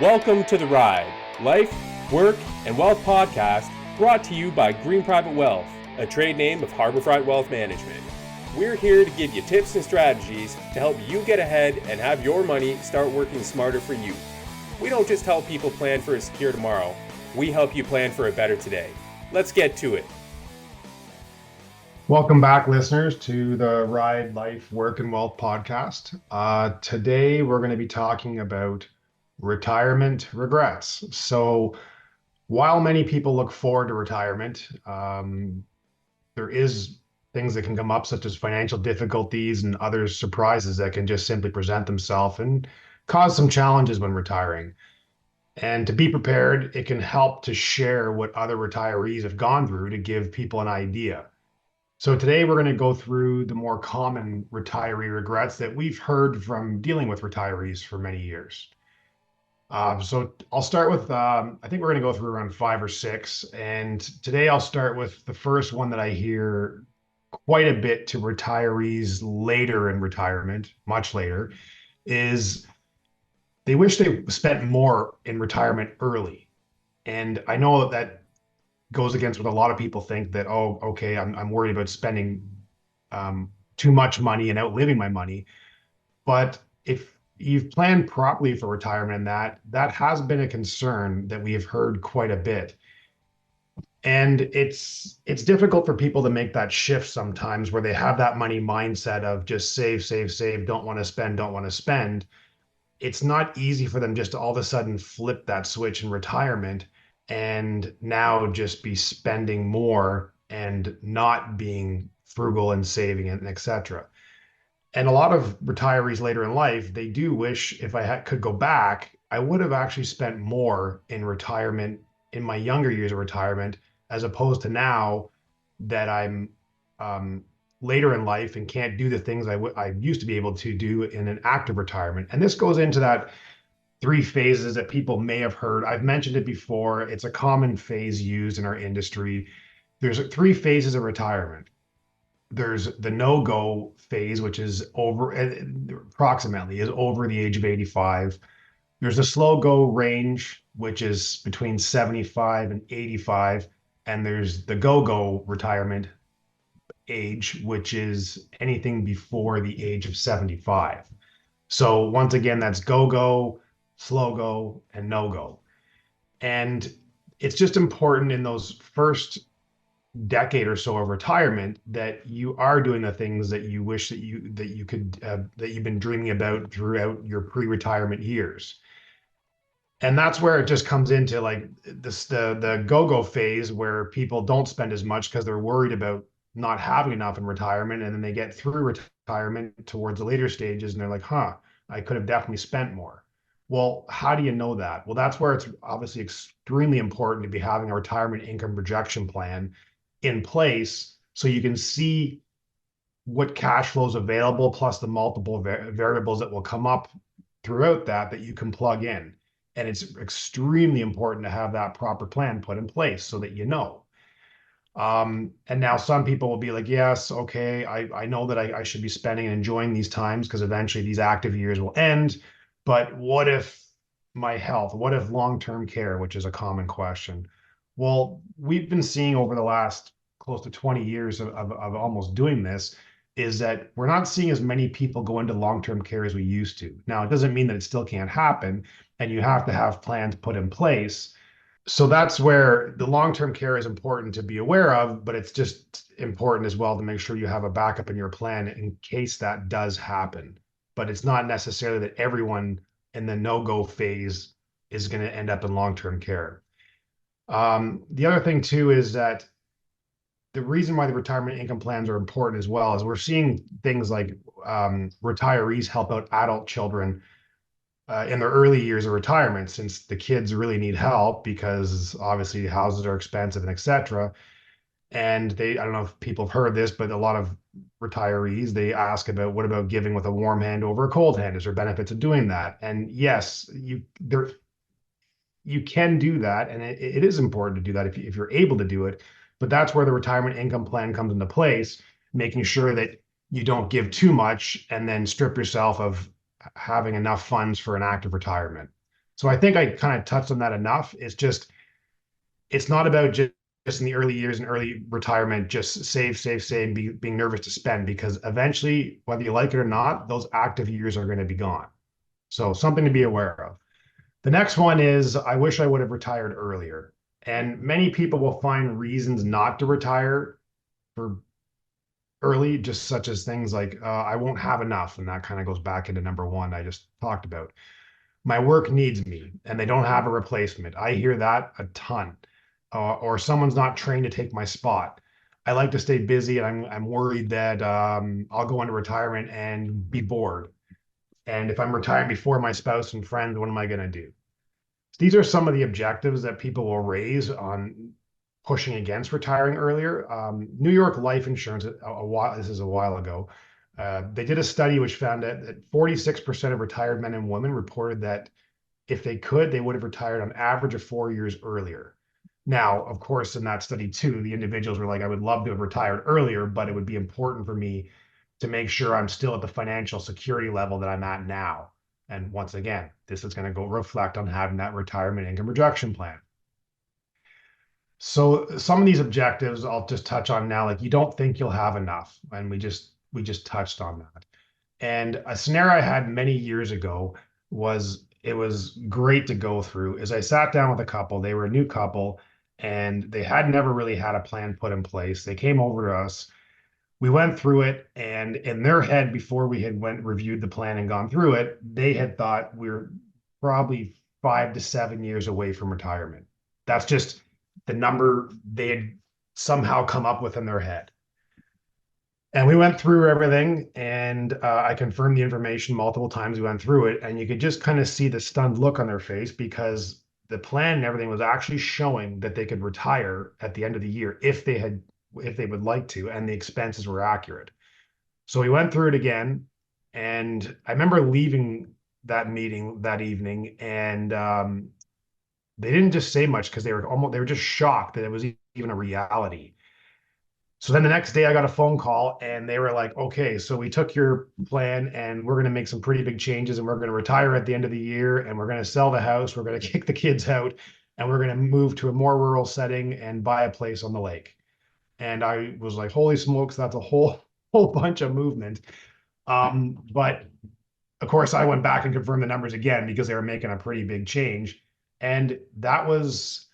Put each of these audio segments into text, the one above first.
Welcome to The Ride, Life, Work, and Wealth podcast brought to you by Green Private Wealth, a trade name of Harborfront Wealth Management. We're here to give you tips and strategies to help you get ahead and have your money start working smarter for you. We don't just help people plan for a secure tomorrow, we help you plan for a better today. Let's get to it. Welcome back, listeners, to the Ride, Life, Work, and Wealth podcast. Today, we're going to be talking about retirement regrets. So, while many people look forward to retirement, there is things that can come up, such as financial difficulties and other surprises that can just simply present themselves and cause some challenges when retiring. And to be prepared, it can help to share what other retirees have gone through to give people an idea. So today we're going to go through the more common retiree regrets that we've heard from dealing with retirees for many years. So I'll start with, I think we're going to go through around 5 or 6. And today I'll start with the first one that I hear quite a bit to retirees later in retirement, much later, is they wish they spent more in retirement early. And I know that goes against what a lot of people think, that, oh, okay, I'm worried about spending too much money and outliving my money. But if you've planned properly for retirement, and that has been a concern that we have heard quite a bit. And it's difficult for people to make that shift sometimes, where they have that money mindset of just save, save, save, don't want to spend, don't want to spend. It's not easy for them just to all of a sudden flip that switch in retirement and now just be spending more and not being frugal and saving it and etc. And a lot of retirees later in life, they do wish, if I could go back, I would have actually spent more in retirement in my younger years of retirement, as opposed to now that I'm later in life and can't do the things I used to be able to do in an active retirement. And this goes into that 3 phases that people may have heard. I've mentioned it before. It's a common phase used in our industry. There's 3 phases of retirement. There's the no-go phase, which is approximately over the age of 85. There's the slow go range, which is between 75 and 85. And there's the go-go retirement age, which is anything before the age of 75. So once again, that's go-go, slow go, and no go. And it's just important in those first decade or so of retirement that you are doing the things that you wish that you could that you've been dreaming about throughout your pre-retirement years. And that's where it just comes into like the go-go phase, where people don't spend as much because they're worried about not having enough in retirement, and then they get through retirement towards the later stages and they're like, I could have definitely spent more. Well, how do you know that? Well, that's where it's obviously extremely important to be having a retirement income projection plan in place, so you can see what cash flow is available, plus the multiple variables that will come up throughout that you can plug in. And it's extremely important to have that proper plan put in place so that you know. And now some people will be like, yes, okay, I know that I should be spending and enjoying these times because eventually these active years will end. But what if my health? What if long-term care, which is a common question? Well, we've been seeing over the last close to 20 years of almost doing this, is that we're not seeing as many people go into long-term care as we used to. Now, it doesn't mean that it still can't happen, and you have to have plans put in place. So that's where the long-term care is important to be aware of, but it's just important as well to make sure you have a backup in your plan in case that does happen. But it's not necessarily that everyone in the no-go phase is going to end up in long-term care. The other thing too is that the reason why the retirement income plans are important as well is we're seeing things like retirees help out adult children in their early years of retirement, since the kids really need help because obviously houses are expensive and etc. And I don't know if people have heard this, but a lot of retirees, they ask about, what about giving with a warm hand over a cold hand? Is there benefits of doing that? And yes, you can do that, and it is important to do that if you're able to do it. But that's where the retirement income plan comes into place, making sure that you don't give too much and then strip yourself of having enough funds for an active retirement. So I think I kind of touched on that enough. It's not about just in the early years and early retirement, just save, save, save, being nervous to spend, because eventually, whether you like it or not, those active years are going to be gone. So something to be aware of. The next one is I wish I would have retired earlier. And many people will find reasons not to retire for early, just such as things like I won't have enough. And that kind of goes back into number one I just talked about. My work needs me and they don't have a replacement. I hear that a ton. Or someone's not trained to take my spot. I like to stay busy and I'm worried that I'll go into retirement and be bored. And if I'm retiring before my spouse and friends, what am I going to do? These are some of the objectives that people will raise on pushing against retiring earlier. New York Life Insurance, this is a while ago, they did a study which found that 46% of retired men and women reported that if they could, they would have retired on average of 4 years earlier. Now, of course, in that study too, the individuals were like, I would love to have retired earlier, but it would be important for me to make sure I'm still at the financial security level that I'm at now. And once again, this is going to go reflect on having that retirement income projection plan. So some of these objectives I'll just touch on now, like you don't think you'll have enough. And we just touched on that. And a scenario I had many years ago was it was great to go through is I sat down with a couple, they were a new couple, and they had never really had a plan put in place. They came over to us, we went through it, and in their head, before we had went reviewed the plan and gone through it, they had thought we were probably 5 to 7 years away from retirement. That's just the number they had somehow come up with in their head. And we went through everything, and I confirmed the information multiple times. We went through it, and you could just kind of see the stunned look on their face because the plan and everything was actually showing that they could retire at the end of the year if they would like to, and the expenses were accurate. So we went through it again, and I remember leaving that meeting that evening, and they didn't just say much because they were just shocked that it was even a reality. So then the next day I got a phone call and they were like, okay, so we took your plan and we're going to make some pretty big changes and we're going to retire at the end of the year and we're going to sell the house. We're going to kick the kids out and we're going to move to a more rural setting and buy a place on the lake. And I was like, holy smokes, that's a whole bunch of movement. But of course, I went back and confirmed the numbers again because they were making a pretty big change. And that was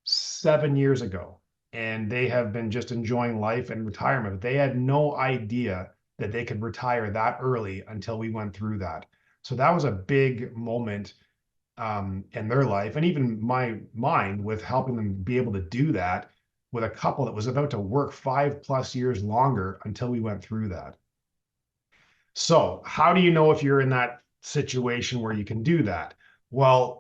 7 years ago. And they have been just enjoying life and retirement. But they had no idea that they could retire that early until we went through that. So that was a big moment in their life and even my mind with helping them be able to do that with a couple that was about to work 5+ years longer until we went through that. So, how do you know if you're in that situation where you can do that? Well,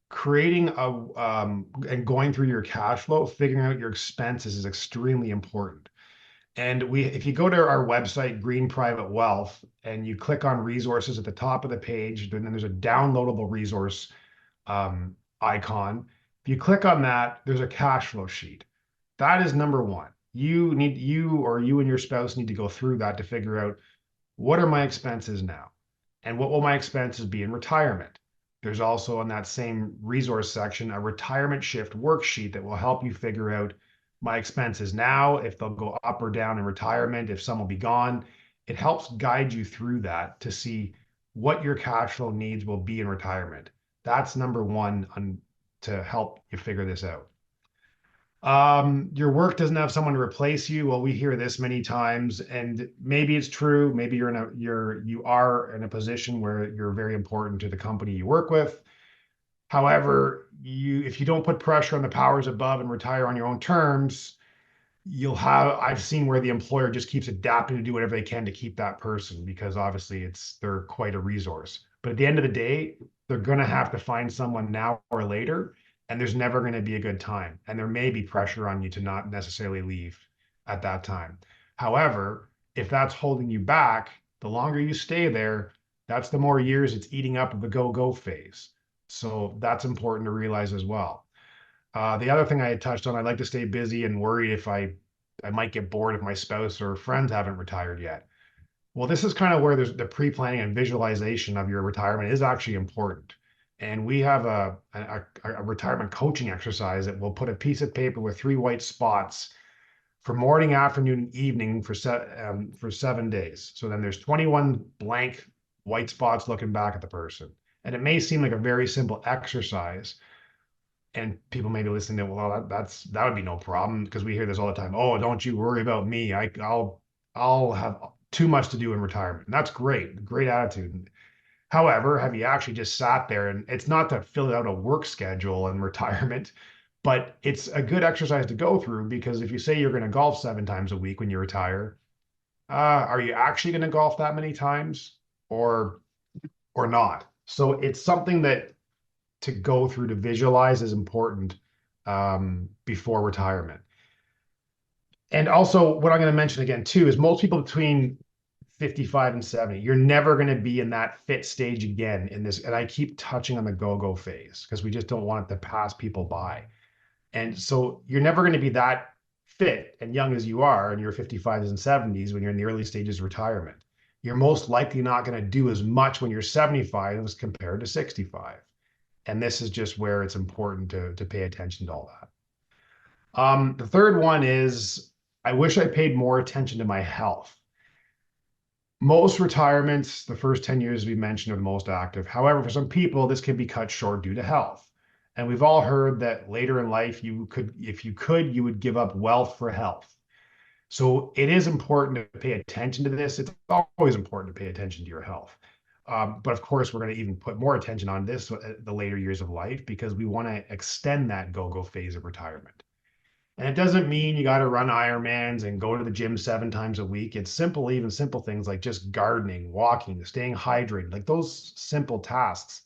creating and going through your cash flow, figuring out your expenses is extremely important. And if you go to our website, Green Private Wealth, and you click on resources at the top of the page, then there's a downloadable resource icon. If you click on that, there's a cash flow sheet. That is number one. You and your spouse need to go through that to figure out what are my expenses now? And what will my expenses be in retirement? There's also in that same resource section a retirement shift worksheet that will help you figure out my expenses now, if they'll go up or down in retirement, if some will be gone. It helps guide you through that to see what your cash flow needs will be in retirement. That's number one to help you figure this out. Your work doesn't have someone to replace you. Well, we hear this many times, and maybe it's true. Maybe you are in a position where you're very important to the company you work with. However, if you don't put pressure on the powers above and retire on your own terms, I've seen where the employer just keeps adapting to do whatever they can to keep that person because obviously they're quite a resource. But at the end of the day, they're going to have to find someone now or later, and there's never going to be a good time. And there may be pressure on you to not necessarily leave at that time. However, if that's holding you back, the longer you stay there, that's the more years it's eating up the go-go phase. So that's important to realize as well. The other thing I had touched on, I like to stay busy and worried if I might get bored if my spouse or friends haven't retired yet. Well, this is kind of where there's the pre-planning and visualization of your retirement is actually important. And we have a retirement coaching exercise that we'll put a piece of paper with three white spots for morning, afternoon, evening for 7 days. So then there's 21 blank white spots looking back at the person. And it may seem like a very simple exercise, and people may be listening to, well, that would be no problem because we hear this all the time. Oh, don't you worry about me. I'll have too much to do in retirement. And that's great, great attitude. However, have you actually just sat there, and it's not to fill out a work schedule in retirement, but it's a good exercise to go through because if you say you're going to golf 7 times a week when you retire, are you actually going to golf that many times or or not? So it's something that to go through to visualize is important before retirement. And also, what I'm going to mention again too is most people between 55 and 70, you're never going to be in that fit stage again in this. And I keep touching on the go-go phase because we just don't want it to pass people by. And so you're never going to be that fit and young as you are in your 55s and 70s when you're in the early stages of retirement. You're most likely not going to do as much when you're 75 as compared to 65. And this is just where it's important to pay attention to all that. The third one is I wish I paid more attention to my health. Most retirements, the first 10 years we mentioned, are the most active. However, for some people, this can be cut short due to health. And we've all heard that later in life, if you could, you would give up wealth for health. So it is important to pay attention to this. It's always important to pay attention to your health. But of course, we're going to even put more attention on this the later years of life because we want to extend that go-go phase of retirement. And it doesn't mean you got to run Ironmans and go to the gym 7 times a week. It's simple, even simple things like just gardening, walking, staying hydrated, like those simple tasks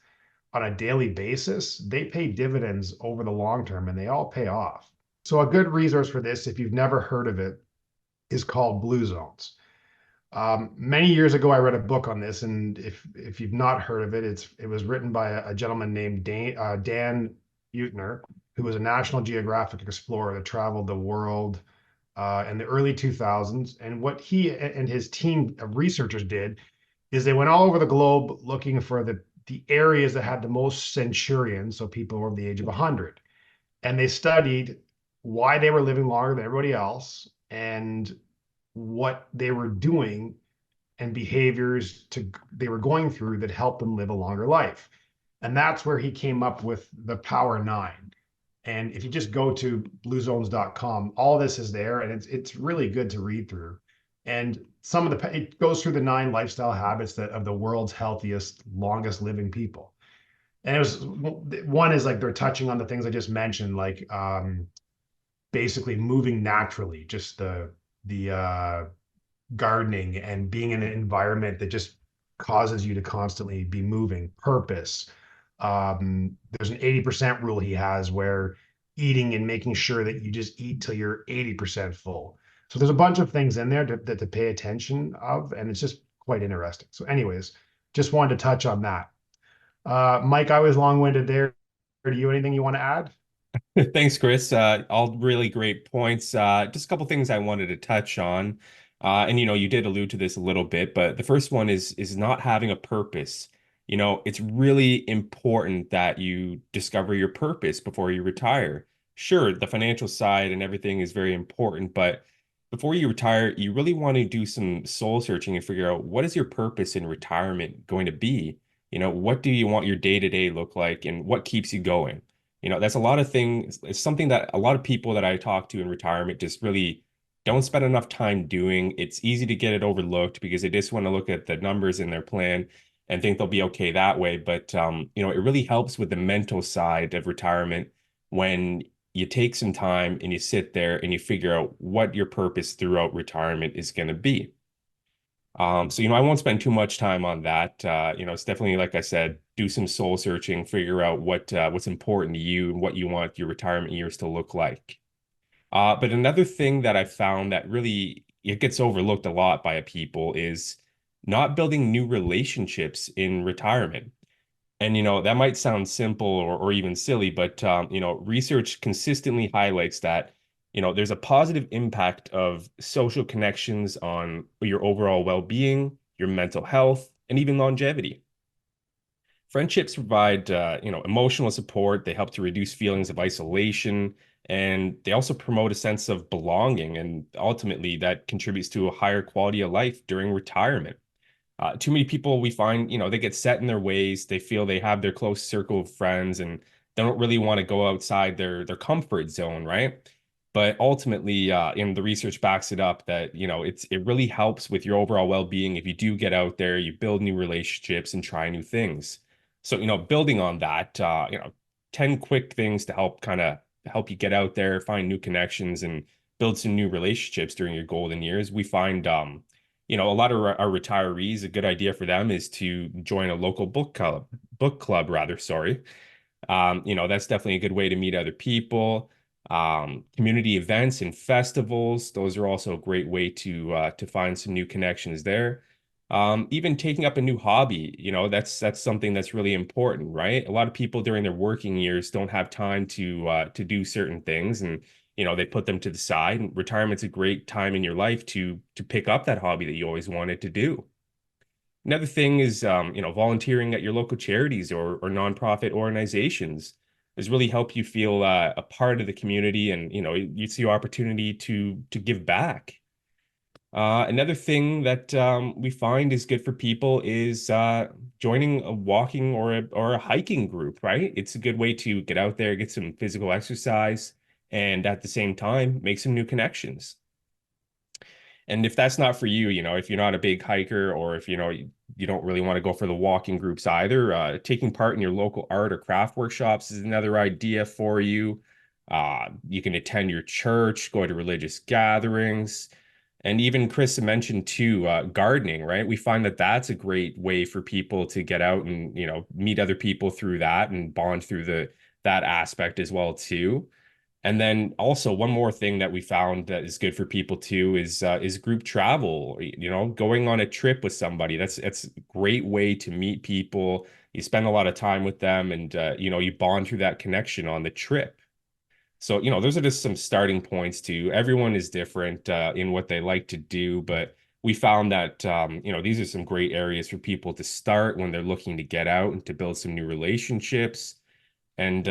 on a daily basis, they pay dividends over the long term and they all pay off. So a good resource for this, if you've never heard of it, is called Blue Zones. Many years ago, I read a book on this, and if you've not heard of it, it was written by a gentleman named Dan Utner, who was a National Geographic explorer that traveled the world in the early 2000s. And what he and his team of researchers did is they went all over the globe looking for the areas that had the most centurions, so people over the age of 100. And they studied why they were living longer than everybody else and what they were doing and behaviors they were going through that helped them live a longer life. And that's where he came up with the Power Nine. And if you just go to bluezones.com, all this is there, and it's really good to read through. And it goes through the 9 lifestyle habits of the world's healthiest, longest living people. And it was one is like they're touching on the things I just mentioned, like basically moving naturally, just the gardening and being in an environment that just causes you to constantly be moving, purpose. There's an 80% rule he has where eating and making sure that you just eat till you're 80% full. So there's a bunch of things in there to pay attention of, and it's just quite interesting. So anyways, just wanted to touch on that. Mike, I was long-winded there. Do you have anything you want to add? Thanks, Chris. All really great points. Just a couple things I wanted to touch on. And you did allude to this a little bit, but the first one is not having a purpose. It's really important that you discover your purpose before you retire. Sure, the financial side and everything is very important, but before you retire, you really want to do some soul searching and figure out what is your purpose in retirement going to be? What do you want your day-to-day look like and what keeps you going? That's a lot of things. It's something that a lot of people that I talk to in retirement just really don't spend enough time doing. It's easy to get it overlooked because they just want to look at the numbers in their plan and think they'll be okay that way. But it really helps with the mental side of retirement when you take some time and you sit there and you figure out what your purpose throughout retirement is going to be. So, I won't spend too much time on that. It's definitely, like I said, do some soul searching, figure out what's important to you and what you want your retirement years to look like. But another thing that I found that really it gets overlooked a lot by people is not building new relationships in retirement. And, that might sound simple or even silly, but, research consistently highlights that, there's a positive impact of social connections on your overall well-being, your mental health, and even longevity. Friendships provide, emotional support. They help to reduce feelings of isolation, and they also promote a sense of belonging. And ultimately, that contributes to a higher quality of life during retirement. Too many people we find, they get set in their ways. They feel they have their close circle of friends and they don't really want to go outside their comfort zone, right? But ultimately, the research backs it up that, it really helps with your overall well-being if you do get out there, you build new relationships and try new things. So, building on that, 10 quick things to help you get out there, find new connections and build some new relationships during your golden years. We find a lot of our retirees, a good idea for them is to join a local book club rather, sorry. That's definitely a good way to meet other people. Community events and festivals, those are also a great way to find some new connections there. Even taking up a new hobby, that's something that's really important, right? A lot of people during their working years don't have time to do certain things, and they put them to the side. And retirement's a great time in your life to pick up that hobby that you always wanted to do. Another thing is, volunteering at your local charities or nonprofit organizations has really helped you feel a part of the community, and you see opportunity to give back. Another thing that we find is good for people is joining a walking or a hiking group, right? It's a good way to get out there, get some physical exercise, and at the same time, make some new connections. And if that's not for you, if you're not a big hiker or if, you don't really want to go for the walking groups either, taking part in your local art or craft workshops is another idea for you. You can attend your church, go to religious gatherings, and even Chris mentioned too, gardening, right? We find that that's a great way for people to get out and, meet other people through that and bond through that aspect as well too. And then also one more thing that we found that is good for people too is group travel. Going on a trip with somebody. That's a great way to meet people. You spend a lot of time with them, and you bond through that connection on the trip. So those are just some starting points too. Everyone is different in what they like to do, but we found that these are some great areas for people to start when they're looking to get out and to build some new relationships. And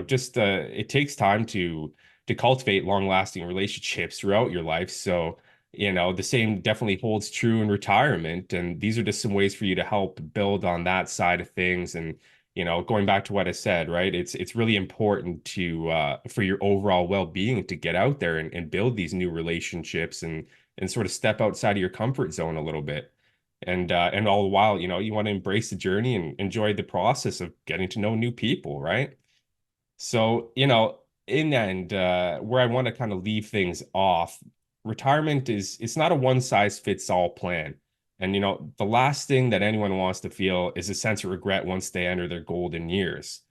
just it takes time to cultivate long-lasting relationships throughout your life. So the same definitely holds true in retirement, and these are just some ways for you to help build on that side of things. And going back to what I said, right, it's really important to for your overall well-being to get out there and build these new relationships and sort of step outside of your comfort zone a little bit. And all the while, you want to embrace the journey and enjoy the process of getting to know new people, right? So, in the end, where I want to kind of leave things off, retirement it's not a one size fits all plan. And, the last thing that anyone wants to feel is a sense of regret once they enter their golden years.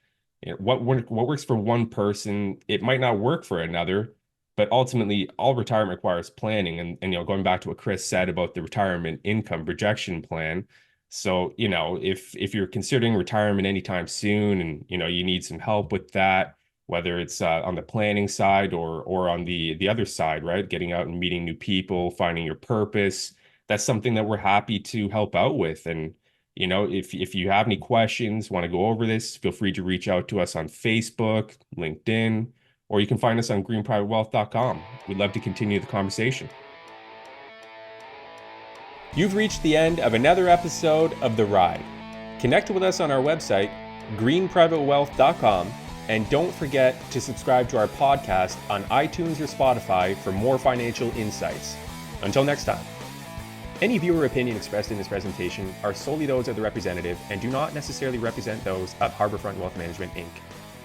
What works for one person, it might not work for another, but ultimately all retirement requires planning. And going back to what Chris said about the retirement income projection plan. So, if you're considering retirement anytime soon and, you need some help with that, whether it's on the planning side or on the other side, right? Getting out and meeting new people, finding your purpose. That's something that we're happy to help out with. And, if you have any questions, want to go over this, feel free to reach out to us on Facebook, LinkedIn, or you can find us on greenprivatewealth.com. We'd love to continue the conversation. You've reached the end of another episode of The Ride. Connect with us on our website, greenprivatewealth.com, and don't forget to subscribe to our podcast on iTunes or Spotify for more financial insights. Until next time. Any viewer opinion expressed in this presentation are solely those of the representative and do not necessarily represent those of Harbourfront Wealth Management, Inc.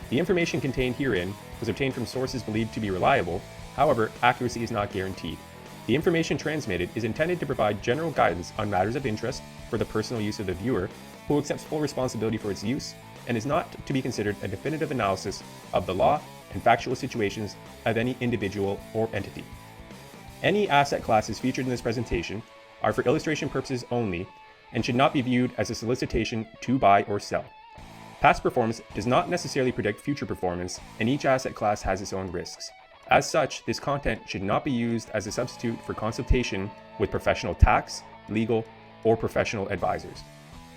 The information contained herein was obtained from sources believed to be reliable. However, accuracy is not guaranteed. The information transmitted is intended to provide general guidance on matters of interest for the personal use of the viewer, who accepts full responsibility for its use, and is not to be considered a definitive analysis of the law and factual situations of any individual or entity. Any asset classes featured in this presentation are for illustration purposes only and should not be viewed as a solicitation to buy or sell. Past performance does not necessarily predict future performance, and each asset class has its own risks. As such, this content should not be used as a substitute for consultation with professional tax, legal, or professional advisors.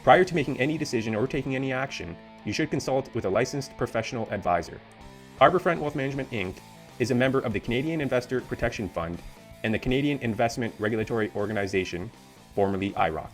Prior to making any decision or taking any action, you should consult with a licensed professional advisor. Harbourfront Wealth Management Inc. is a member of the Canadian Investor Protection Fund and the Canadian Investment Regulatory Organization, formerly IROC.